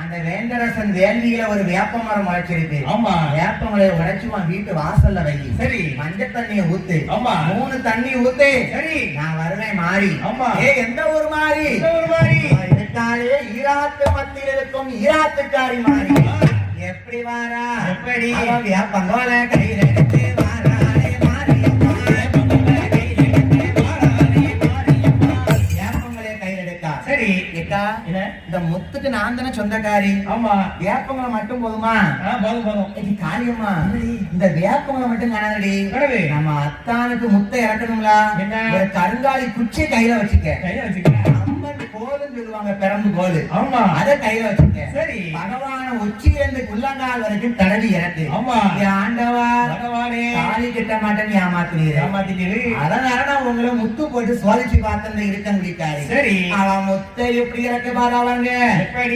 அந்த வேந்தரசன் வேண்டியில ஒரு வேப்ப மரம் முளைச்சிருக்கு. ஆமா. வேப்ப மலையை உடைச்சு வீட்டு வாசல்ல வை. சரி. மஞ்சள் தண்ணியை ஊத்து. ஆமா. 3 தண்ணி ஊத்து. சரி. நான் வருவேன் மாறி. ஆமா. எந்த ஊர் மாறி? எந்த ஊர் மாறி? இருக்காளே ஈராத்து மத்தியில் இருக்கும் ஈராத்துக்காரி மாறி. எப்படி வாரா? எப்படி? வேப்பங்கோல கையில எடுத்து வாராளே மாரியம்மா. வேப்பங்கோலை கையில எடுக்கா. சரி. ஏக்கா, என்ன? இந்த முத்துக்கு நான் தானே சொந்தக்காரி. ஆமா. வேப்பங்களை மட்டும் போதுமா? போதும். காரியம்மா, இந்த வேப்பங்களை மட்டும் காணாதடி. நம்ம அத்தானுக்கு முத்தை இறக்கணுங்களா? ஒரு கருங்காலி குச்சி கையில வச்சுக்க. அம்மன் கோலுன்னு சொல்லுவாங்க, பெரம்பு கோலு. ஆமா. அத கையில வச்சுக்க. சரி. பகவான உச்சியிலிருந்து உள்ளங்கால் வரைக்கும் தடவி இறக்கு. ஆமா. ஆண்டவா, பகவானே, தாலி கட்ட மாட்டேன்னு ஏமாத்தினீரு. அதனால நான் உங்களை முத்து போட்டு சோதிச்சு பார்த்தேன் இருக்க முடிக்காரு. சரி. அவன் முத்தை எப்படி இறக்க பாரு அவங்க. எப்படி?